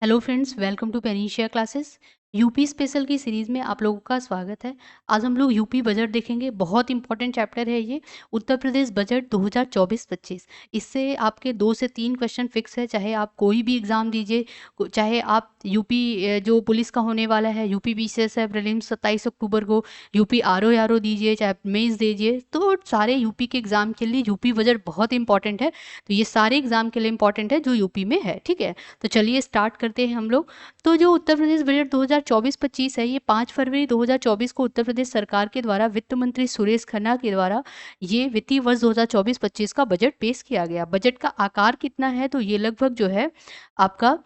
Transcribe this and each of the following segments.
Hello friends, welcome to Panacea classes. UP special की series में आप लोगों का स्वागत है। आज हम लोग यूपी बजट देखेंगे। बहुत इंपॉर्टेंट चैप्टर है ये, उत्तर प्रदेश बजट 2024-25। इससे आपके 2 से 3 क्वेश्चन फिक्स है, चाहे आप कोई भी एग्ज़ाम दीजिए, चाहे आप यूपी जो पुलिस का होने वाला है, यूपी बीसीएस है, प्रीलिम्स 27 अक्टूबर को, यूपी आरओ दीजिए, चाहे मेंस दीजिए, तो सारे यूपी के एग्ज़ाम के लिए यूपी बजट बहुत इंपॉर्टेंट है। तो ये सारे एग्ज़ाम के लिए इंपॉर्टेंट है जो यूपी में है, ठीक है। तो चलिए स्टार्ट करते हैं हम लोग। तो जो उत्तर प्रदेश बजट 2024-25 है, ये 5 फरवरी 2024 को उत्तर प्रदेश सरकार के द्वारा वित्त मंत्री सुरेश खन्ना के द्वारा ये वित्तीय वर्ष 2024-25 का बजट पेश किया गया। बजट का आकार कितना है, तो ये लगभग जो है आपका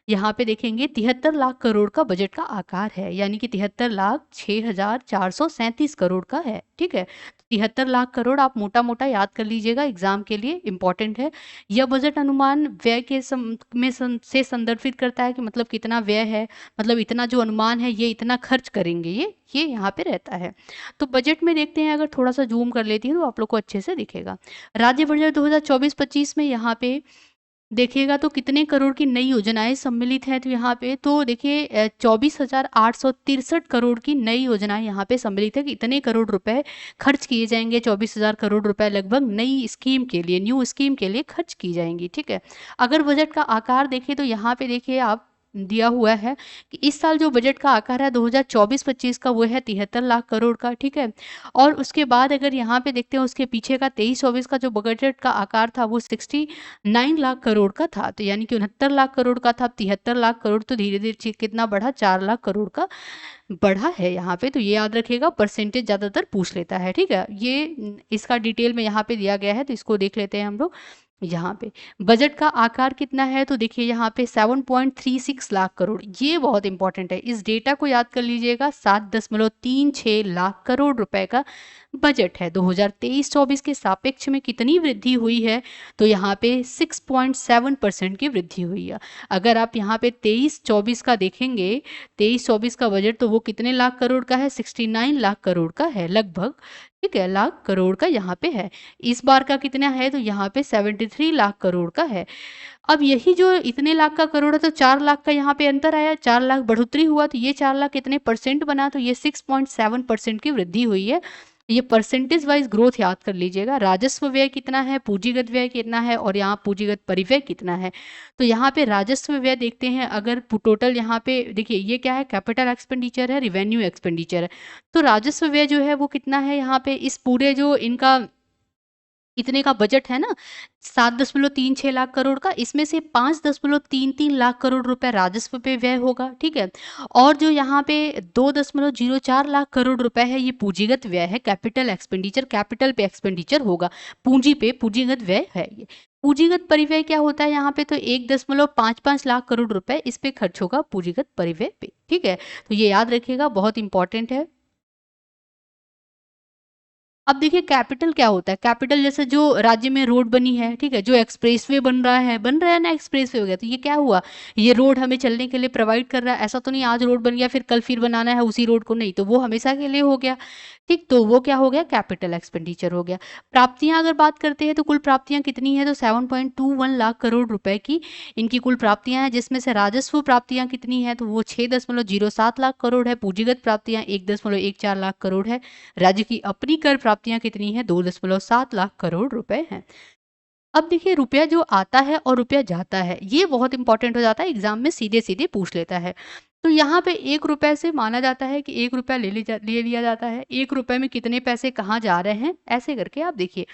यहाँ पे देखेंगे 73 लाख करोड़ का बजट का आकार है, यानी कि 73,06,437 करोड़ का है, ठीक है। 73 लाख करोड़ आप मोटा मोटा याद कर लीजिएगा, एग्जाम के लिए इंपॉर्टेंट है। यह बजट अनुमान व्यय के से संदर्भित करता है कि मतलब कितना व्यय है, मतलब इतना जो अनुमान है ये इतना खर्च करेंगे, ये यहाँ पे रहता है। तो बजट में देखते हैं, अगर थोड़ा सा जूम कर लेती हूँ तो आप लोग को अच्छे से दिखेगा। राज्य बजट 2024-25 में यहाँ पे देखिएगा तो कितने करोड़ की नई योजनाएं सम्मिलित हैं, तो यहाँ पे तो देखिए 24,863 करोड़ की नई योजनाएं यहाँ पे सम्मिलित है कि इतने करोड़ रुपए खर्च किए जाएंगे। 24,000 करोड़ रुपए लगभग नई स्कीम के लिए, न्यू स्कीम के लिए खर्च की जाएंगी, ठीक है। अगर बजट का आकार देखें तो यहाँ पे देखिए आप दिया हुआ है कि इस साल जो बजट का आकार है 2024-25 का, वो है 73 लाख करोड़ का, ठीक है। और उसके बाद अगर यहाँ पे देखते हैं उसके पीछे का 23-24 का जो बजट का आकार था वो 9 लाख करोड़ का था, तो यानी कि 69 लाख करोड़ का था। 73 लाख करोड़ तो धीरे धीरे कितना बढ़ा, 4 लाख करोड़ का बढ़ा है यहाँ पे। तो ये याद रखिएगा, परसेंटेज ज़्यादातर पूछ लेता है, ठीक है। ये इसका डिटेल में यहाँ पे दिया गया है, तो इसको देख लेते हैं हम लोग। यहाँ पे बजट का आकार कितना है, तो देखिए यहाँ पे 7.36 लाख करोड़, ये बहुत इंपॉर्टेंट है, इस डेटा को याद कर लीजिएगा। 7.36 लाख करोड़ रुपए का बजट है। 2023-24 के सापेक्ष में कितनी वृद्धि हुई है, तो यहाँ पे 6.7% की वृद्धि हुई है। अगर आप यहाँ पे 23-24 का देखेंगे, 23-24 का बजट, तो वो कितने लाख करोड़ का है, 69 लाख करोड़ का है लगभग, ठीक है, लाख करोड़ का यहाँ पे है। इस बार का कितना है, तो यहाँ पे 73 लाख करोड़ का है। अब यही जो इतने लाख का करोड़ है, तो 4 लाख का यहाँ पे अंतर आया, 4 लाख बढ़ोतरी हुआ, तो ये 4 लाख कितने परसेंट बना, तो ये 6.7% की वृद्धि हुई है। ये परसेंटेज वाइज ग्रोथ याद कर लीजिएगा। राजस्व व्यय कितना है, पूंजीगत व्यय कितना है, और यहाँ पूंजीगत परिव्यय कितना है। तो यहाँ पे राजस्व व्यय देखते हैं, अगर टोटल यहाँ पे देखिए ये क्या है, कैपिटल एक्सपेंडिचर है, रिवेन्यू एक्सपेंडिचर है। तो राजस्व व्यय जो है वो कितना है यहाँ पे, इस पूरे जो इनका इतने का बजट है ना, 7.36 लाख करोड़ का, इसमें से 5.33 लाख करोड़ रुपए राजस्व पे व्यय होगा, ठीक है। और जो यहाँ पे 2.04 लाख करोड़ रुपए है, ये पूंजीगत व्यय है, कैपिटल एक्सपेंडिचर, कैपिटल पे एक्सपेंडिचर होगा, पूंजी पे पूंजीगत व्यय है ये। पूंजीगत परिव्यय क्या होता है यहाँ पे, तो 1.55 लाख करोड़ रुपए इस पे खर्च होगा पूंजीगत परिव्यय पे, ठीक है। तो ये याद रखिएगा, बहुत इंपॉर्टेंट है। अब देखिए कैपिटल क्या होता है, कैपिटल जैसे जो राज्य में रोड बनी है, ठीक है, जो एक्सप्रेसवे बन रहा है ना, एक्सप्रेसवे हो गया, तो ये क्या हुआ, ये रोड हमें चलने के लिए प्रोवाइड कर रहा है। ऐसा तो नहीं आज रोड बन गया फिर कल फिर बनाना है उसी रोड को, नहीं, तो वो हमेशा के लिए हो गया, ठीक। तो वो क्या हो गया, कैपिटल एक्सपेंडिचर हो गया। प्राप्तियां अगर बात करते हैं तो कुल प्राप्तियां कितनी है, तो 7.21 लाख करोड़ रुपए की इनकी कुल प्राप्तियां हैं, जिसमें से राजस्व प्राप्तियां कितनी है, तो वो 6.07 लाख करोड़ है। पूंजीगत प्राप्तियां 1.14 लाख करोड़ है। राज्य की अपनी कर प्राप्तियां कितनी है, 2.7 लाख करोड़ रुपए हैं। अब देखिए रुपया जो आता है और रुपया जाता है, ये बहुत इंपॉर्टेंट हो जाता है, एग्जाम में सीधे सीधे पूछ लेता है। तो यहाँ पे 1 रुपए से माना जाता है कि 1 रुपया ले लिया जाता है। 1 रुपए में कितने पैसे कहाँ जा रहे हैं, ऐसे करके आप देखिए।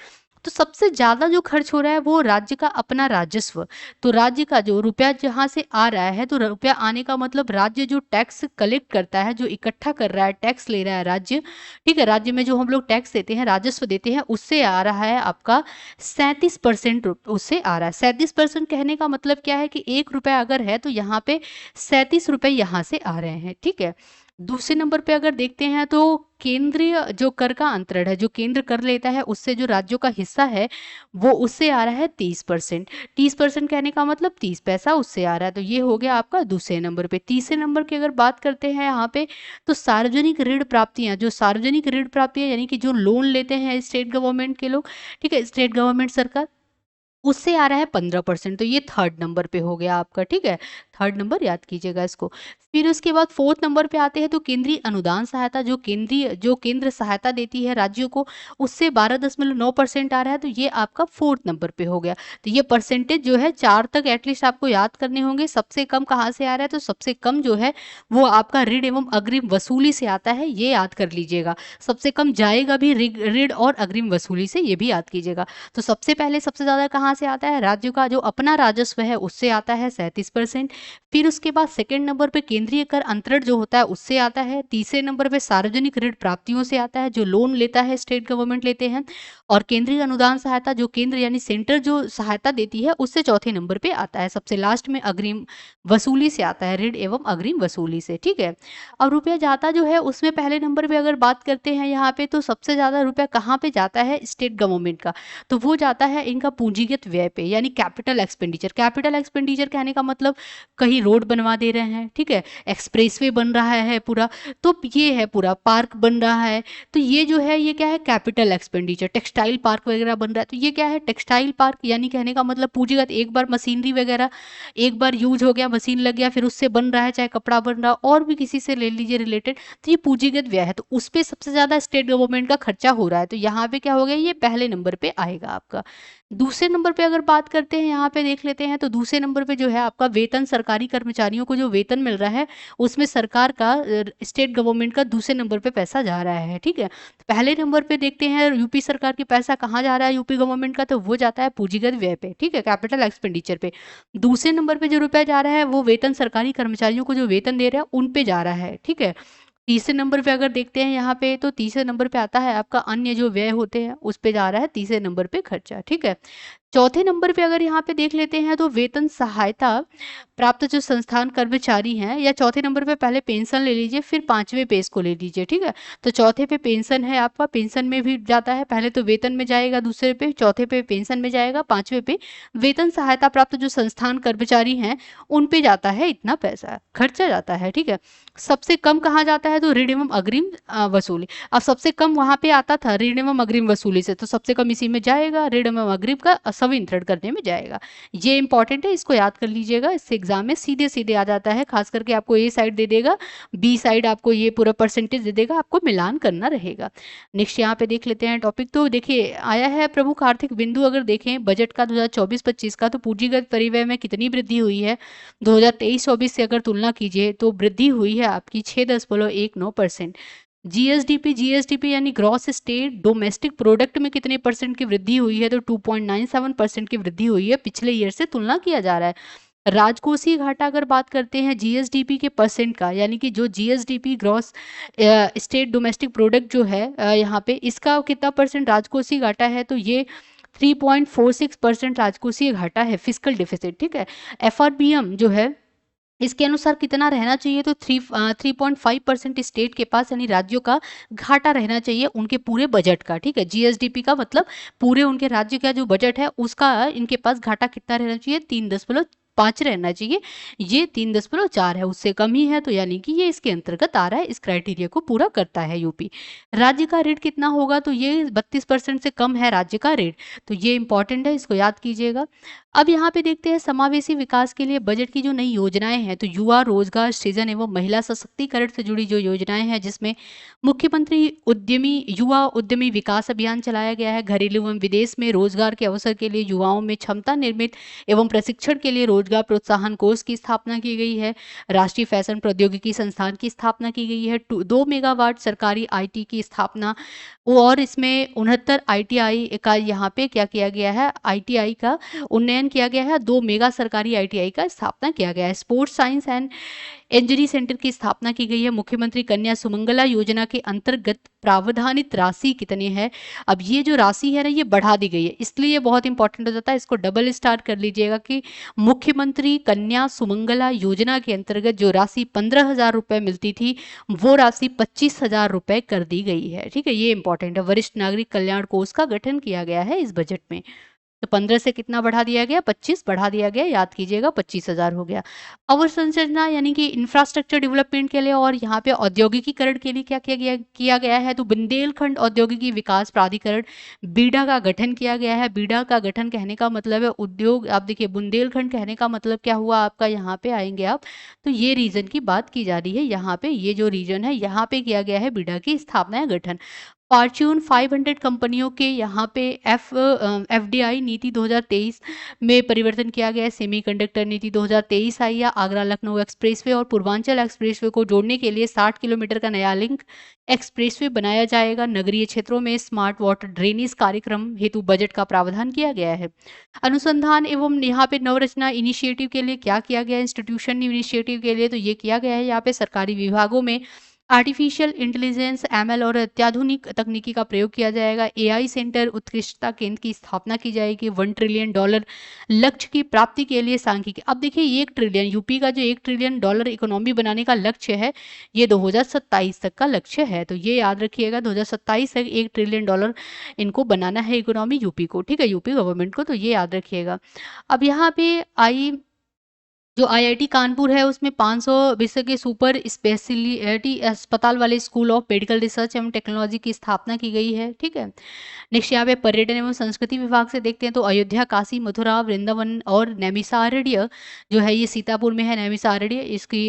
तो सबसे ज्यादा जो खर्च हो रहा है वो राज्य का अपना राजस्व। तो राज्य का जो रुपया जहां से आ रहा है, तो रुपया आने का मतलब राज्य जो टैक्स कलेक्ट करता है, जो इकट्ठा कर रहा है, टैक्स ले रहा है राज्य, ठीक है, राज्य में जो हम लोग टैक्स देते हैं, राजस्व देते हैं, उससे आ रहा है आपका 37%, उससे आ रहा है। 37% कहने का मतलब क्या है कि 1 रुपया अगर है तो यहाँ पे 37 रुपए यहाँ से आ रहे हैं, ठीक है। दूसरे नंबर पे अगर देखते हैं तो केंद्रीय जो कर का अंतरण है, जो केंद्र कर लेता है उससे जो राज्यों का हिस्सा है, वो उससे आ रहा है 30%। 30% कहने का मतलब 30 पैसा उससे आ रहा है, तो ये हो गया आपका दूसरे नंबर पे। तीसरे नंबर की अगर बात करते हैं यहाँ पे, तो सार्वजनिक ऋण प्राप्तियां, जो सार्वजनिक ऋण प्राप्तियां यानी कि जो लोन लेते हैं स्टेट गवर्नमेंट के लोग, ठीक है, स्टेट गवर्नमेंट सरकार, उससे आ रहा है 15%, तो ये थर्ड नंबर पे हो गया आपका, ठीक है। थर्ड नंबर याद कीजिएगा इसको। फिर उसके बाद फोर्थ नंबर पे आते हैं तो केंद्रीय अनुदान सहायता, जो केंद्र सहायता देती है राज्यों को, उससे 12.9% आ रहा है, तो ये आपका फोर्थ नंबर पे हो गया। तो ये परसेंटेज जो है 4 तक एटलीस्ट आपको याद करने होंगे। सबसे कम कहाँ से आ रहा है, तो सबसे कम जो है वो आपका ऋण एवं अग्रिम वसूली से आता है, ये याद कर लीजिएगा। सबसे कम जाएगा भी ऋण और अग्रिम वसूली से, ये भी याद कीजिएगा। तो सबसे पहले सबसे ज़्यादा कहाँ से आता है, राज्यों का जो अपना राजस्व है उससे आता है 37%। फिर उसके बाद सेकंड नंबर पे केंद्रीय कर अंतरण जो होता है उससे आता है। तीसरे नंबर पे सार्वजनिक ऋण प्राप्तियों से आता है, जो लोन लेता है स्टेट गवर्नमेंट लेते हैं। और केंद्रीय अनुदान सहायता, जो केंद्र यानी सेंटर जो सहायता देती है, उससे चौथे नंबर पे आता है। सबसे लास्ट में अग्रिम वसूली से आता है, ऋण एवं अग्रिम वसूली से, ठीक है। अब रुपया जाता जो है उसमें पहले नंबर पे अगर बात करते हैं यहाँ पे, तो सबसे ज़्यादा रुपया कहाँ पे जाता है, स्टेट गवर्नमेंट का। तो वो जाता है इनका पूंजीगत व्यय पे, यानी कैपिटल एक्सपेंडिचर। कैपिटल एक्सपेंडिचर कहने का मतलब कहीं रोड बनवा दे रहे हैं, ठीक है, एक्सप्रेसवे बन रहा है पूरा, तो ये है पूरा पार्क बन रहा है, तो ये जो है ये क्या है, कैपिटल एक्सपेंडिचर। टेक्सटाइल पार्क वगैरह बन रहा है, तो ये क्या है, टेक्सटाइल पार्क, यानी कहने का मतलब पूंजीगत, एक बार मशीनरी वगैरह एक बार यूज हो गया, मशीन लग गया, फिर उससे बन रहा है, चाहे कपड़ा बन रहा और भी किसी से ले लीजिए रिलेटेड, तो ये पूंजीगत व्यय है, तो उस पर सबसे ज्यादा स्टेट गवर्नमेंट का खर्चा हो रहा है। तो यहाँ पे क्या हो गया, ये पहले नंबर पे आएगा आपका। दूसरे नंबर पे अगर बात करते हैं, यहाँ पे देख लेते हैं, तो दूसरे नंबर पे जो है आपका वेतन, सरकारी कर्मचारियों को जो वेतन मिल रहा है उसमें सरकार का, स्टेट गवर्नमेंट का दूसरे नंबर पे पैसा जा रहा है, ठीक है। पहले नंबर पे देखते हैं यूपी सरकार की पैसा कहाँ जा रहा है, यूपी गवर्नमेंट का, तो वो जाता है पूंजीगत व्यय पे, ठीक है, कैपिटल एक्सपेंडिचर पे। दूसरे नंबर पे जो रुपया जा रहा है वो वेतन, सरकारी कर्मचारियों को जो वेतन दे रहा है उन पे जा रहा है, ठीक है। तीसरे नंबर पे अगर देखते हैं यहाँ पे, तो तीसरे नंबर पे आता है आपका अन्य जो व्यय होते हैं उस पे जा रहा है तीसरे नंबर पे खर्चा, ठीक है। चौथे नंबर पे अगर यहाँ पे देख लेते हैं, तो वेतन सहायता प्राप्त जो संस्थान कर्मचारी हैं, या चौथे नंबर पे पहले पेंशन ले लीजिए, फिर पांचवें पे इसको ले लीजिए, ठीक है। तो चौथे पे पेंशन है आपका, पेंशन में भी जाता है, पहले तो वेतन में जाएगा, दूसरे पे, चौथे पे पेंशन में जाएगा, पांचवें पे वेतन सहायता प्राप्त जो संस्थान कर्मचारी हैं उन पे जाता है, इतना पैसा खर्चा जाता है, ठीक है। सबसे कम कहाँ जाता है, तो ऋण एवं अग्रिम वसूली। अब सबसे कम वहां पे आता था ऋण एवं अग्रिम वसूली से, तो सबसे कम इसी में जाएगा, ऋण एवं अग्रिम का संवितरण करने में जाएगा। ये इंपॉर्टेंट है, इसको याद कर लीजिएगा, इससे एग्जाम में सीधे सीधे आ जाता है, खास करके आपको ए साइड दे देगा, बी साइड आपको ये पूरा परसेंटेज दे देगा, आपको मिलान करना रहेगा। नेक्स्ट यहाँ पे देख लेते हैं टॉपिक, तो देखिए आया है प्रमुख आर्थिक बिंदु, अगर देखें बजट का 2024-25 का, तो पूंजीगत परिव्यय में कितनी वृद्धि हुई है 2023-24 से अगर तुलना कीजिए, तो वृद्धि हुई है आपकी 6.19%। जीएसडीपी यानी ग्रॉस स्टेट डोमेस्टिक प्रोडक्ट में कितने परसेंट की वृद्धि हुई है, तो 2.97% की वृद्धि हुई है, पिछले ईयर से तुलना किया जा रहा है। राजकोषीय घाटा अगर बात करते हैं जीएसडीपी के परसेंट का, यानी कि जो GSDP gross state domestic product जो है यहाँ पे, इसका कितना परसेंट राजकोषीय घाटा है, तो ये 3.46% राजकोषीय घाटा है, फिस्कल डिफिसिट, ठीक है। एफआरबीएम जो है इसके अनुसार कितना रहना चाहिए, तो 3.5% स्टेट के पास, यानी राज्यों का घाटा रहना चाहिए उनके पूरे बजट का, ठीक है। जीएसडीपी का मतलब पूरे उनके राज्य का जो बजट है उसका इनके पास घाटा कितना रहना चाहिए, 3.5 रहना चाहिए। ये 3.4 है, उससे कम ही है, तो यानी कि ये इसके अंतर्गत आ रहा है, इस क्राइटेरिया को पूरा करता है यूपी। राज्य का ऋण कितना होगा, तो ये 32% से कम है राज्य का ऋण, तो ये इंपॉर्टेंट है, इसको याद कीजिएगा। अब यहाँ पे देखते हैं समावेशी विकास के लिए बजट की जो नई योजनाएं हैं, तो युवा रोजगार सृजन एवं महिला सशक्तिकरण से जुड़ी जो योजनाएं हैं, जिसमें मुख्यमंत्री उद्यमी युवा उद्यमी विकास अभियान चलाया गया है। घरेलू एवं विदेश में रोजगार के अवसर के लिए युवाओं में क्षमता निर्मित एवं प्रशिक्षण के लिए रोजगार प्रोत्साहन कोष की स्थापना की गई है। राष्ट्रीय फैशन प्रौद्योगिकी संस्थान की स्थापना की गई है। 2 मेगावाट सरकारी आईटी की स्थापना, और इसमें 69 आईटीआई का यहाँ पे क्या किया गया है, आईटीआई का उन्नयन किया गया है। 2 मेगा सरकारी आईटीआई का स्थापना किया गया है। Sports science and injury centre की स्थापना की गई है। मुख्यमंत्री कन्या सुमंगला योजना के अंतर्गत प्रावधानित राशि कितनी है, अब ये जो राशि है ना ये बढ़ा दी गई है, इसलिए ये बहुत इंपॉर्टेंट हो जाता है, इसको डबल स्टार कर लीजिएगा कि मुख्यमंत्री कन्या सुमंगला योजना के अंतर्गत जो राशि 15,000 रुपए मिलती थी, वो राशि 25,000 रुपए कर दी गई है, ठीक है। ये इंपॉर्टेंट है। वरिष्ठ नागरिक कल्याण कोष का गठन किया गया है इस बजट में। तो 15 से कितना बढ़ा दिया गया, 25 बढ़ा दिया गया, याद कीजिएगा 25,000 हो गया। अवसंरचना यानी कि इंफ्रास्ट्रक्चर डेवलपमेंट के लिए और यहाँ पे औद्योगिकीकरण के लिए क्या किया गया है, तो बुंदेलखंड औद्योगिकी विकास प्राधिकरण बीडा का गठन किया गया है। बीडा का गठन कहने का मतलब है उद्योग, आप देखिए बुंदेलखंड कहने का मतलब क्या हुआ आपका, यहाँ पे आएंगे आप तो ये रीजन की बात की जा रही है, यहाँ पे ये जो रीजन है यहाँ पे किया गया है बीडा की स्थापना या गठन। फॉर्च्यून 500 कंपनियों के यहाँ पे एफडीआई नीति 2023 में परिवर्तन किया गया है। सेमीकंडक्टर नीति 2023 आई है। आगरा लखनऊ एक्सप्रेसवे और पूर्वांचल एक्सप्रेसवे को जोड़ने के लिए 60 किलोमीटर का नया लिंक एक्सप्रेसवे बनाया जाएगा। नगरीय क्षेत्रों में स्मार्ट वाटर ड्रेनेज कार्यक्रम हेतु बजट का प्रावधान किया गया है। अनुसंधान एवं यहाँ पे नवरचना इनिशिएटिव के लिए क्या किया गया, इंस्टीट्यूशन इनिशिएटिव के लिए तो ये किया गया है यहाँ पे सरकारी विभागों में आर्टिफिशियल इंटेलिजेंस एमएल और अत्याधुनिक तकनीकी का प्रयोग किया जाएगा। एआई सेंटर उत्कृष्टता केंद्र की स्थापना की जाएगी। $1 ट्रिलियन लक्ष्य की प्राप्ति के लिए सांख्यिकी, अब देखिए 1 ट्रिलियन यूपी का जो $1 ट्रिलियन इकोनॉमी बनाने का लक्ष्य है ये 2027 तक का लक्ष्य है, तो ये याद रखिएगा 2027 तक $1 ट्रिलियन इनको बनाना है इकोनॉमी यूपी को, ठीक है, यूपी गवर्नमेंट को, तो ये याद रखिएगा। अब यहाँ पे जो आईआईटी कानपुर है उसमें 500 विषय के सुपर स्पेशलिटी अस्पताल वाले स्कूल ऑफ मेडिकल रिसर्च एवं टेक्नोलॉजी की स्थापना की गई है, ठीक है। नेक्स्ट यहाँ पे पर्यटन एवं संस्कृति विभाग से देखते हैं तो अयोध्या, काशी, मथुरा, वृंदावन और नैमिषारण्य जो है ये सीतापुर में है। नैमिषारण्य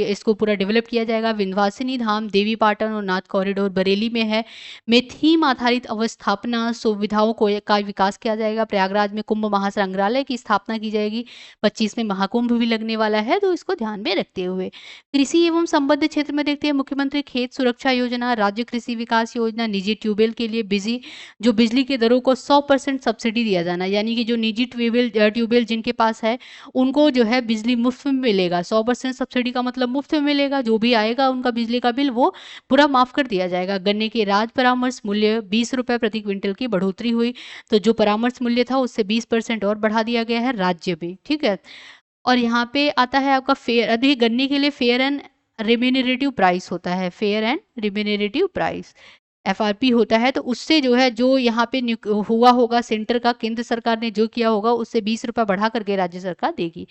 इसको पूरा डेवलप किया जाएगा। विंध्यवासिनी धाम, देवी पाटन और नाथ कॉरिडोर बरेली में है। में थीम आधारित अवस्थापना सुविधाओं को का विकास किया जाएगा। प्रयागराज में कुंभ महासंग्रहालय की स्थापना की जाएगी। 25 में महाकुंभ भी लगने वाला है, तो इसको ध्यान में रखते हुए कृषि एवं संबद्ध क्षेत्र में देखते हैं मुख्यमंत्री खेत सुरक्षा योजना, राज्य कृषि विकास योजना, निजी ट्यूबवेल के लिए बिजली के दरों को 100% सब्सिडी दिया जाना, यानी कि जो निजी ट्यूबवेल जिनके पास है उनको जो है बिजली मुफ्त में मिलेगा। 100% सब्सिडी का मतलब मुफ्त में मिलेगा, जो भी आएगा उनका बिजली का बिल वो पूरा माफ कर दिया जाएगा। गन्ने के राज परामर्श मूल्य 20 रुपए प्रति क्विंटल की बढ़ोतरी हुई, तो जो परामर्श मूल्य था उससे 20% और बढ़ा दिया गया है राज्य में, ठीक है। और यहाँ पे आता है आपका फेयर, अधिक गन्ने के लिए फेयर एंड रिम्यूनरेटिव प्राइस होता है, fair and remunerative price FRP होता है, तो उससे जो है जो यहाँ पे हुआ होगा सेंटर का, केंद्र सरकार ने जो किया होगा उससे 20 रुपये बढ़ा करके राज्य सरकार देगी।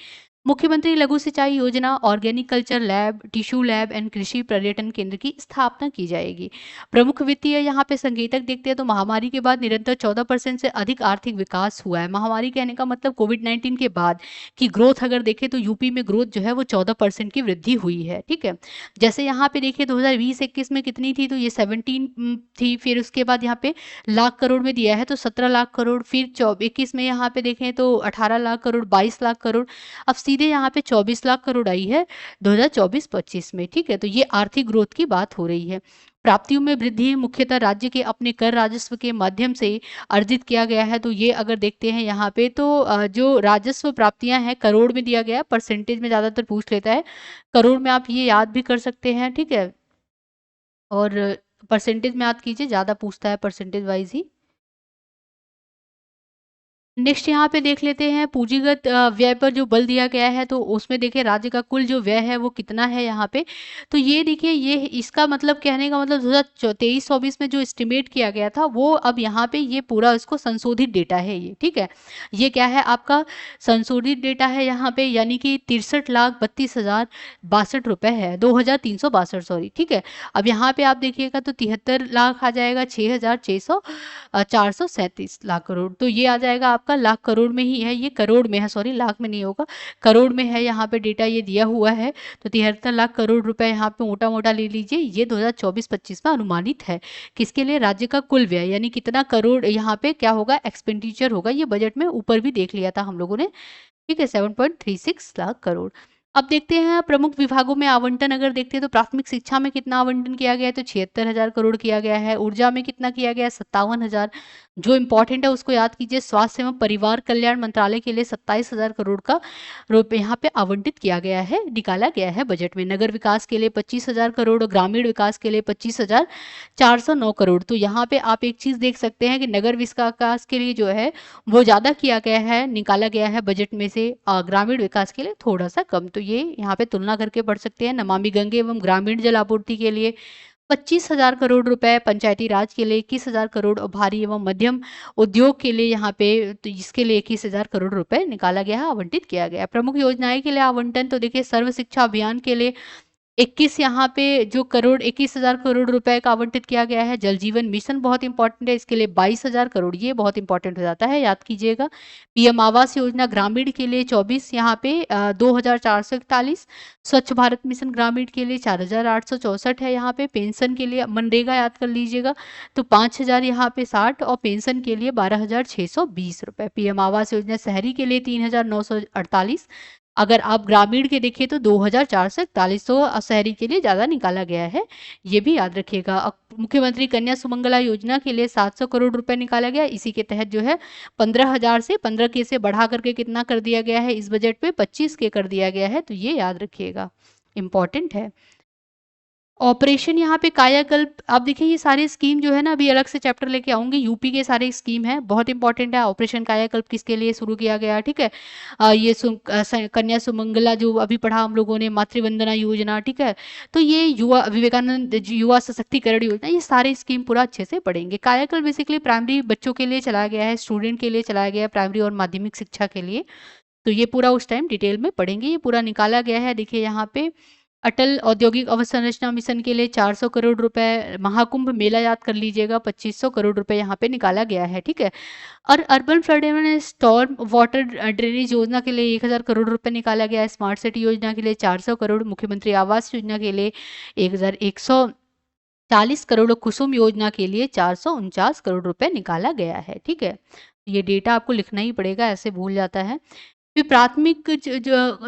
मुख्यमंत्री लघु सिंचाई योजना, organic culture lab, tissue lab and कृषि पर्यटन केंद्र की स्थापना की जाएगी। प्रमुख वित्तीय यहाँ पे संकेतक देखते हैं तो महामारी के बाद निरंतर 14% से अधिक आर्थिक विकास हुआ है। महामारी कहने का मतलब कोविड-19 के बाद की ग्रोथ अगर देखें तो यूपी में ग्रोथ जो है वो 14% की वृद्धि हुई है, ठीक है। जैसे यहाँ पे देखिए 2020-21 में कितनी थी, तो ये 17 थी, फिर उसके बाद यहाँ पे लाख करोड़ में दिया है तो 17 लाख करोड़, फिर 21 में यहाँ पे देखें तो 18 लाख करोड़, 22 लाख करोड़, अब सीधे यहाँ पे 24 लाख करोड़ आई है 2024-25 में, ठीक है। तो ये आर्थिक ग्रोथ की बात हो रही है। प्राप्तियों में वृद्धि मुख्यतः राज्य के अपने कर राजस्व के माध्यम से अर्जित किया गया है, तो ये अगर देखते हैं यहाँ पे तो जो राजस्व प्राप्तियां हैं करोड़ में दिया गया है, परसेंटेज में ज्यादातर पूछ लेता है, करोड़ में आप ये याद भी कर सकते हैं, ठीक है। और परसेंटेज में याद कीजिए, ज्यादा पूछता है परसेंटेज वाइज ही। नेक्स्ट यहाँ पे देख लेते हैं पूंजीगत व्यय पर जो बल दिया गया है, तो उसमें देखिए राज्य का कुल जो व्यय है वो कितना है यहाँ पे, तो ये देखिए ये इसका मतलब कहने का मतलब 2023-24 में जो एस्टिमेट किया गया था वो अब यहाँ पे ये पूरा इसको संशोधित डेटा है ये, ठीक है। ये क्या है आपका संशोधित डेटा है यहाँ पे, यानी कि 63,32,062 रुपए है, 2,362 सॉरी, ठीक है। अब यहाँ पे आप देखिएगा तो 73 लाख आ जाएगा, 437 लाख करोड़, तो ये आ जाएगा आपका लाख करोड़ में ही है, ये करोड़ में है, सॉरी लाख में नहीं होगा, करोड़ में है यहाँ पे डेटा ये दिया हुआ है। तो 73 लाख करोड़ रुपए यहाँ पे मोटा मोटा ले लीजिए, ये 2024-25 में अनुमानित है। किसके लिए? राज्य का कुल व्यय, यानी कितना करोड़ यहाँ पे क्या होगा एक्सपेंडिचर होगा, ये बजट में ऊपर भी देख लिया था हम लोगों ने, ठीक है, 7.36 लाख करोड़। अब देखते हैं प्रमुख विभागों में आवंटन, अगर देखते हैं तो प्राथमिक शिक्षा में कितना आवंटन किया गया है, तो 76,000 करोड़ किया गया है। ऊर्जा में कितना किया गया है? 57,000। जो इंपॉर्टेंट है उसको याद कीजिए, स्वास्थ्य एवं परिवार कल्याण मंत्रालय के लिए 27,000 करोड़ का रुपये यहाँ पे आवंटित किया गया है, निकाला गया है बजट में। नगर विकास के लिए 25,000 करोड़, ग्रामीण विकास के लिए 25,409 करोड़। तो यहाँ पे आप एक चीज देख सकते हैं कि नगर विकास के लिए जो है वो ज्यादा किया गया है, निकाला गया है बजट में से, ग्रामीण विकास के लिए थोड़ा सा कम। तो ये यहाँ पे तुलना करके पढ़ सकते हैं। नमामि गंगे एवं ग्रामीण जल आपूर्ति के लिए 25,000 करोड़ रुपए पंचायती राज के लिए, 21,000 करोड़ और भारी एवं मध्यम उद्योग के लिए यहाँ पे, तो इसके लिए 21,000 करोड़ रुपए निकाला गया है, आवंटित किया गया है। प्रमुख योजनाएं के लिए आवंटन तो देखिए, सर्व शिक्षा अभियान के लिए 21 यहाँ पे जो करोड़ 21,000 करोड़ रुपए का आवंटित किया गया है। जल जीवन मिशन बहुत इंपॉर्टेंट है, इसके लिए 22,000 करोड़, ये बहुत इंपॉर्टेंट हो जाता है, याद कीजिएगा। पीएम आवास योजना ग्रामीण के लिए 24 यहाँ पे 2,441। स्वच्छ भारत मिशन ग्रामीण के लिए 4,864 है यहाँ पे। पेंशन के लिए मनरेगा याद कर लीजिएगा, तो 5,000 यहाँ पे 60, और पेंशन के लिए 12,620 रुपए। पीएम आवास योजना शहरी के लिए 3,948। अगर आप ग्रामीण के देखिए तो 2,441, तो शहरी के लिए ज़्यादा निकाला गया है, ये भी याद रखिएगा। मुख्यमंत्री कन्या सुमंगला योजना के लिए 700 करोड़ रुपए निकाला गया। इसी के तहत जो है 15,000 से 15 के से बढ़ा करके कितना कर दिया गया है, इस बजट पे 25 के कर दिया गया है, तो ये याद रखिएगा, इंपॉर्टेंट है। ऑपरेशन यहाँ पे कायाकल्प, आप देखिए ये सारे स्कीम जो है ना, अभी अलग से चैप्टर लेके आऊंगी, यूपी के सारे स्कीम है, बहुत इंपॉर्टेंट है। ऑपरेशन कायाकल्प किसके लिए शुरू किया गया, ठीक है। ये कन्या सुमंगला जो अभी पढ़ा हम लोगों ने, मातृवंदना योजना, ठीक है। तो ये युवा विवेकानंद युवा सशक्तिकरण योजना, ये सारे स्कीम पूरा अच्छे से पढ़ेंगे। कायाकल्प बेसिकली प्राइमरी बच्चों के लिए चलाया गया है, स्टूडेंट के लिए चलाया गया है, प्राइमरी और माध्यमिक शिक्षा के लिए। तो ये पूरा उस टाइम डिटेल में पढ़ेंगे, ये पूरा निकाला गया है। देखिए यहाँ पे अटल औद्योगिक अवसंरचना मिशन के लिए 400 करोड़ रुपए, महाकुंभ मेला याद कर लीजिएगा, 2500 करोड़ रुपए यहाँ पे निकाला गया है, ठीक है। और urban flood and storm water drainage योजना के लिए 1,000 करोड़ रुपए निकाला गया है। स्मार्ट सिटी योजना के लिए 400 करोड़, मुख्यमंत्री आवास योजना के लिए 1,140 करोड़, कुसुम योजना के लिए 449 करोड़ रुपए निकाला गया है, ठीक है। ये डेटा आपको लिखना ही पड़ेगा, ऐसे भूल जाता है। फिर प्राथमिक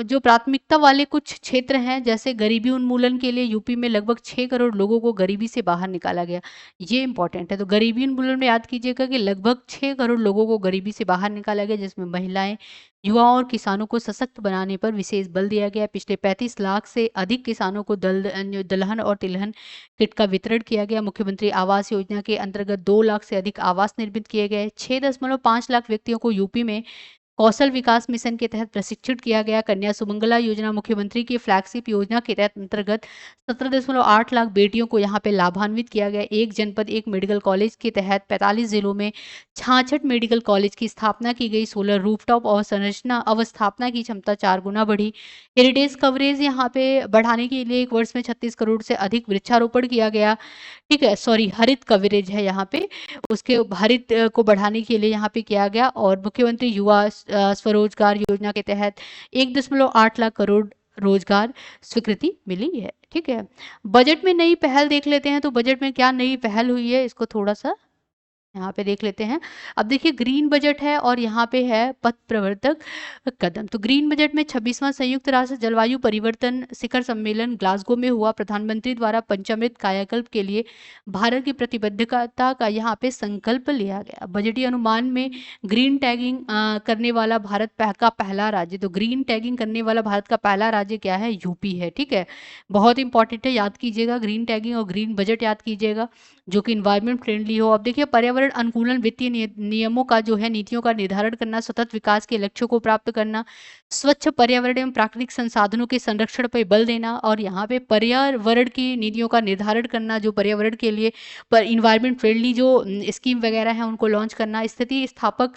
जो प्राथमिकता वाले कुछ क्षेत्र हैं, जैसे गरीबी उन्मूलन के लिए यूपी में लगभग 6 करोड़ लोगों को गरीबी से बाहर निकाला गया, ये इंपॉर्टेंट है। तो गरीबी उन्मूलन में याद कीजिएगा कि लगभग 6 करोड़ लोगों को गरीबी से बाहर निकाला गया, जिसमें महिलाएं, युवाओं और किसानों को सशक्त बनाने पर विशेष बल दिया गया। पिछले 35 लाख से अधिक किसानों को दलहन और तिलहन किट का वितरण किया गया। मुख्यमंत्री आवास योजना के अंतर्गत 2 लाख से अधिक आवास निर्मित किए गए। 6.5 लाख व्यक्तियों को यूपी में कौशल विकास मिशन के तहत प्रशिक्षित किया गया। कन्या सुमंगला योजना मुख्यमंत्री की फ्लैगशिप योजना के तहत अंतर्गत 17.8 लाख बेटियों को यहाँ पे लाभान्वित किया गया। एक जनपद एक मेडिकल कॉलेज के तहत 45 जिलों में 66 मेडिकल कॉलेज की स्थापना की गई। 16 रूफटॉप अवसंरचना अवस्थापना की क्षमता 4 गुना बढ़ी। हेरिटेज कवरेज यहाँ पे बढ़ाने के लिए 1 वर्ष में 36 करोड़ से अधिक वृक्षारोपण किया गया, ठीक है। सॉरी, हरित कवरेज है यहाँ पे, उसके हरित को बढ़ाने के लिए यहाँ पे किया गया। और मुख्यमंत्री युवा स्वरोजगार योजना के तहत 1.8 लाख करोड़ रोजगार स्वीकृति मिली है, ठीक है। बजट में नई पहल देख लेते हैं, तो बजट में क्या नई पहल हुई है, इसको थोड़ा सा यहाँ पे देख लेते हैं। अब देखिए ग्रीन बजट है और यहाँ पे है पथ प्रवर्तक कदम। तो ग्रीन बजट में 26वां संयुक्त राष्ट्र जलवायु परिवर्तन शिखर सम्मेलन ग्लासगो में हुआ। प्रधानमंत्री द्वारा पंचामृत कायाकल्प के लिए भारत की प्रतिबद्धता का यहाँ पे संकल्प लिया गया। बजटीय अनुमान में ग्रीन टैगिंग करने वाला भारत का पहला राज्य, तो ग्रीन टैगिंग करने वाला भारत का पहला राज्य क्या है, यूपी है, ठीक है। बहुत इंपॉर्टेंट है, याद कीजिएगा, ग्रीन टैगिंग और ग्रीन बजट याद कीजिएगा, जो कि इन्वायरमेंट फ्रेंडली हो। अब देखिए पर्यावरण अनुकूलन वित्तीय नियमों का जो है, नीतियों का निर्धारण करना, सतत विकास के लक्ष्यों को प्राप्त करना, स्वच्छ पर्यावरण एवं प्राकृतिक संसाधनों के संरक्षण पर बल देना, और यहाँ पे पर्यावरण की नीतियों का निर्धारण करना, जो पर्यावरण के लिए पर इन्वायरमेंट फ्रेंडली जो स्कीम वगैरह है उनको लॉन्च करना, स्थिति स्थापक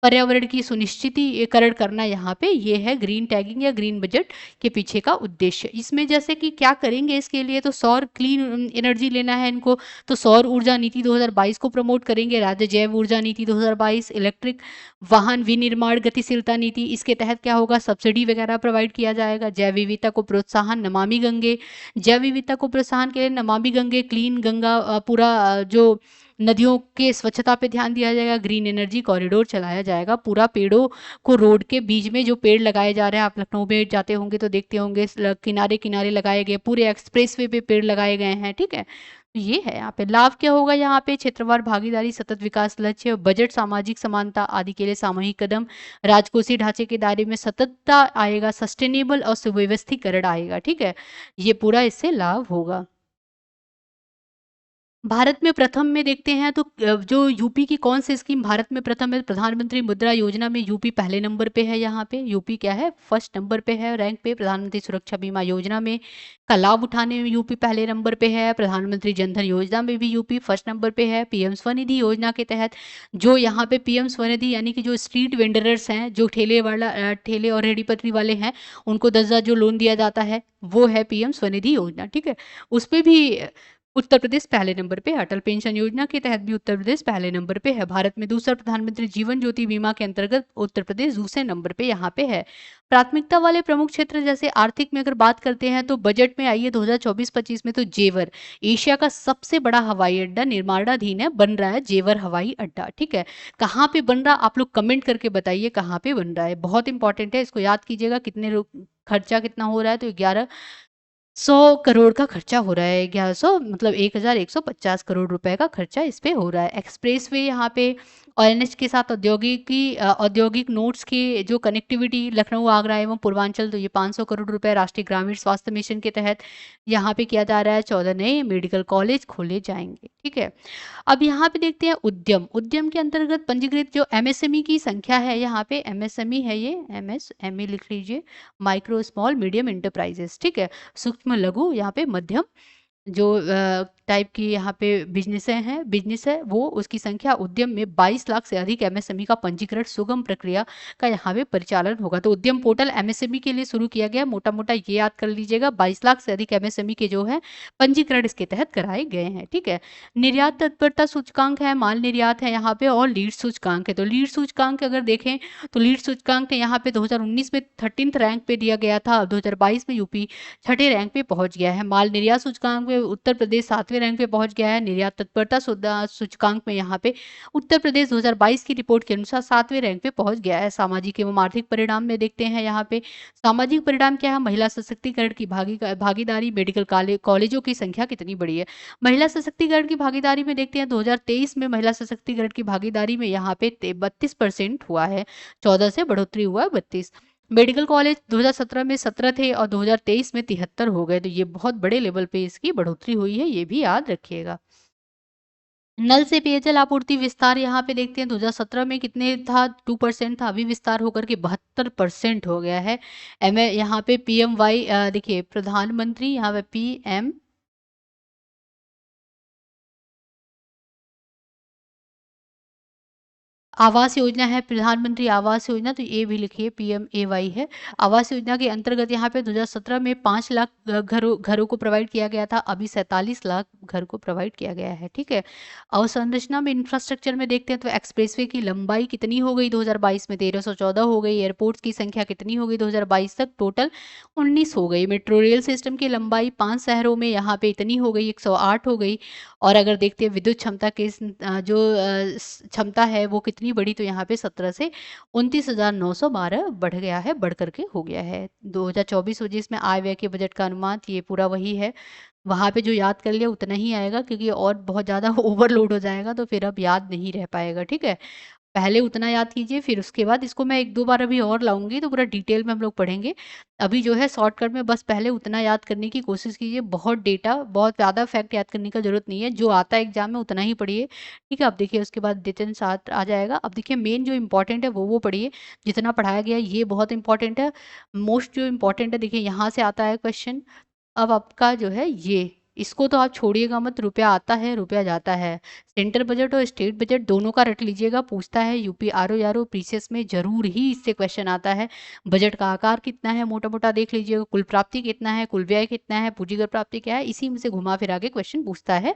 पर्यावरण की सुनिश्चितीकरण करना, यहाँ पे ये है ग्रीन टैगिंग या ग्रीन बजट के पीछे का उद्देश्य। इसमें जैसे कि क्या करेंगे इसके लिए, तो सौर क्लीन एनर्जी लेना है इनको, तो सौर ऊर्जा नीति 2022 को प्रमोट करेंगे। राज्य जैव ऊर्जा नीति 2022, इलेक्ट्रिक वाहन विनिर्माण गतिशीलता नीति, इसके तहत क्या होगा, सब्सिडी वगैरह प्रोवाइड किया जाएगा। जैव विविधता को प्रोत्साहन, नमामि गंगे, जैव विविधता को प्रोत्साहन के लिए नमामि गंगे, क्लीन गंगा, पूरा जो नदियों के स्वच्छता पे ध्यान दिया जाएगा। ग्रीन एनर्जी कॉरिडोर चलाया जाएगा, पूरा पेड़ों को, रोड के बीच में जो पेड़ लगाए जा रहे हैं, आप लखनऊ में जाते होंगे तो देखते होंगे, किनारे किनारे लगाए गए, पूरे एक्सप्रेसवे पे पेड़ लगाए गए हैं, ठीक है। तो ये है यहाँ पे लाभ क्या होगा, यहाँ पे क्षेत्रवार भागीदारी, सतत विकास लक्ष्य, बजट, सामाजिक समानता आदि के लिए सामूहिक कदम, राजकोषीय ढांचे के दायरे में सततता आएगा, सस्टेनेबल और सुव्यवस्थीकरण आएगा, ठीक है। ये पूरा इससे लाभ होगा। भारत में प्रथम में देखते हैं तो जो यूपी की कौन सी स्कीम भारत में प्रथम है, प्रधानमंत्री मुद्रा योजना में यूपी पहले नंबर पे है। यहाँ पे यूपी क्या है, फर्स्ट नंबर पे है रैंक पे। प्रधानमंत्री सुरक्षा बीमा योजना में का लाभ उठाने में यूपी पहले नंबर पे है। प्रधानमंत्री जनधन योजना में भी यूपी फर्स्ट नंबर पे है। पीएम स्वनिधि योजना के तहत जो यहाँ पे पीएम स्वनिधि यानी कि जो स्ट्रीट वेंडरर्स हैं, जो ठेले और रेहड़ी पटरी वाले हैं, उनको 10,000 जो लोन दिया जाता है वो है पीएम स्वनिधि योजना। ठीक है, उस पे भी उत्तर प्रदेश पहले नंबर पे है। अटल पेंशन योजना के तहत भी उत्तर प्रदेश पहले नंबर पे है। भारत में दूसरा प्रधानमंत्री जीवन ज्योति बीमा के अंतर्गत उत्तर प्रदेश दूसरे नंबर पे यहाँ पे है। प्राथमिकता वाले प्रमुख क्षेत्र जैसे आर्थिक में अगर बात करते हैं तो बजट में आइए 2024-25 में तो जेवर, एशिया का सबसे बड़ा हवाई अड्डा निर्माणाधीन है, बन रहा है जेवर हवाई अड्डा। ठीक है, कहाँ पे बन रहा आप लोग कमेंट करके बताइए कहाँ पे बन रहा है, बहुत इंपॉर्टेंट है, इसको याद कीजिएगा। खर्चा कितना हो रहा है, तो 1100 करोड़ का खर्चा हो रहा है। 1100 मतलब 1150 करोड़ रुपए का खर्चा इस पे हो रहा है। एक्सप्रेसवे यहाँ पे ऑएनएच के साथ औद्योगिक नोड्स की जो कनेक्टिविटी लखनऊ आगरा एवं पूर्वांचल, तो ये 500 करोड़ रुपए राष्ट्रीय ग्रामीण स्वास्थ्य मिशन के तहत यहाँ पे किया जा रहा है। 14 नए मेडिकल कॉलेज खोले जाएंगे। ठीक है, अब यहाँ पे देखते हैं उद्यम। उद्यम के अंतर्गत पंजीकृत जो एमएसएमई की संख्या है, यहाँ पे एमएसएमई है, ये एमएसएमई लिख लीजिए, माइक्रो स्मॉल मीडियम एंटरप्राइजेस। ठीक है, सूक्ष्म लघु यहाँ पे मध्यम जो टाइप की यहाँ पे बिजनेस है वो, उसकी संख्या उद्यम में 22 लाख से अधिक एमएसएमई का पंजीकरण सुगम प्रक्रिया का यहाँ पे परिचालन होगा। तो उद्यम पोर्टल एमएसएमई के लिए शुरू किया गया, मोटा मोटा ये याद कर लीजिएगा। 22 लाख से अधिक एमएसएमई के जो है पंजीकरण इसके तहत कराए गए हैं। ठीक है, निर्यात तत्परता सूचकांक है, माल निर्यात है यहाँ पे, और लीड सूचकांक है। तो लीड सूचकांक अगर देखें तो लीड सूचकांक यहाँ पे 2019 में 13th रैंक पे दिया गया था, अब 2022 में यूपी छठे रैंक पे पहुंच गया है। माल निर्यात सूचकांक में उत्तर प्रदेश 7वें रैंक पे पहुंच गया है। निर्यात तत्परता सूचकांक में यहाँ पे उत्तर प्रदेश 2022 की रिपोर्ट के अनुसार 7वें रैंक पे पहुंच गया है। सामाजिक एवं आर्थिक परिणाम में देखते हैं यहाँ पे सामाजिक परिणाम क्या है, महिला सशक्तिकरण की भागीदारी, मेडिकल कॉलेजों की संख्या कितनी बड़ी है। महिला सशक्तिकरण की भागीदारी में देखते हैं 2023 में महिला सशक्तिकरण की भागीदारी में यहाँ पे 32% हुआ है, 14 से बढ़ोतरी हुआ है 32। मेडिकल कॉलेज 2017 में 17 थे और 2023 में 73 हो गए, तो ये बहुत बड़े लेवल पे इसकी बढ़ोतरी हुई है, ये भी याद रखिएगा। नल से पेयजल आपूर्ति विस्तार यहाँ पे देखते हैं 2017 में कितने था, 2% था, अभी विस्तार होकर के 72% हो गया है। यहाँ पे PMY देखिए प्रधानमंत्री, यहाँ पे PM आवास योजना है, प्रधानमंत्री आवास योजना, तो ये भी लिखिए PMAY है। आवास योजना के अंतर्गत यहाँ पे 2017 में 5 लाख घरों को प्रोवाइड किया गया था, अभी 47 लाख घर को प्रोवाइड किया गया है। ठीक है, अवसंरचना में इंफ्रास्ट्रक्चर में देखते हैं तो एक्सप्रेसवे की लंबाई कितनी हो गई 2022 में, 1314 हो गई। एयरपोर्ट्स की संख्या कितनी हो गई 2022 तक, टोटल 19 हो गई। मेट्रो रेल सिस्टम की लंबाई 5 शहरों में यहाँ पे इतनी हो गई, 108 हो गई। और अगर देखते हैं विद्युत क्षमता के जो क्षमता है वो कितनी बढ़ी, तो यहाँ पे 17 से 29,912 बढ़ गया है, बढ़ करके हो गया है। 2024-25 में आय व्यय के बजट का अनुमान ये पूरा वही है, वहाँ पे जो याद कर लिया उतना ही आएगा, क्योंकि और बहुत ज़्यादा ओवरलोड हो जाएगा तो फिर अब याद नहीं रह पाएगा। ठीक है, पहले उतना याद कीजिए, फिर उसके बाद इसको मैं 1-2 बार अभी और लाऊंगी तो पूरा डिटेल में हम लोग पढ़ेंगे। अभी जो है शॉर्टकट में बस पहले उतना याद करने की कोशिश कीजिए, बहुत ज़्यादा फैक्ट याद करने का जरूरत नहीं है, जो आता है एग्जाम में उतना ही पढ़िए। ठीक है, अब देखिए उसके बाद रिटन साथ आ जाएगा। अब देखिए मेन जो इंपॉर्टेंट है वो पढ़िए, जितना पढ़ाया गया है ये बहुत इंपॉर्टेंट है। मोस्ट जो इंपॉर्टेंट है, देखिए यहाँ से आता है क्वेश्चन। अब आपका जो है ये, इसको तो आप छोड़िएगा मत, रुपया आता है रुपया जाता है। सेंटर बजट और स्टेट बजट दोनों का रट लीजिएगा, पूछता है यूपी आरओ पीसीएस में जरूर ही इससे क्वेश्चन आता है। बजट का आकार कितना है मोटा मोटा देख लीजिएगा, कुल प्राप्ति कितना है, कुल व्यय कितना है, पूंजीगत प्राप्ति क्या है, इसी में से घुमा फिरा के क्वेश्चन पूछता है,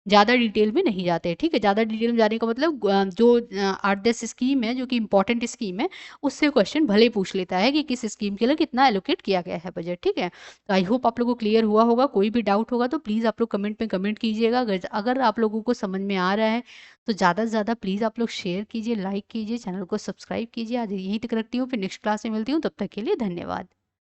ज़्यादा डिटेल में नहीं जाते। ठीक है, ज़्यादा डिटेल में जाने का मतलब जो 8-10 स्कीम है जो कि इंपॉर्टेंट स्कीम है उससे क्वेश्चन भले पूछ लेता है कि किस स्कीम के लिए कितना एलोकेट किया गया है बजट। ठीक है, तो आई होप आप लोगों को क्लियर हुआ होगा। कोई भी डाउट होगा तो प्लीज़ आप लोग कमेंट में कमेंट कीजिएगा। अगर आप लोगों को समझ में आ रहा है तो ज़्यादा से ज़्यादा प्लीज़ आप लोग शेयर कीजिए, लाइक कीजिए, चैनल को सब्सक्राइब कीजिए। आज यहीं तक रखती हूँ, फिर नेक्स्ट क्लास में मिलती हूँ, तब तक के लिए धन्यवाद।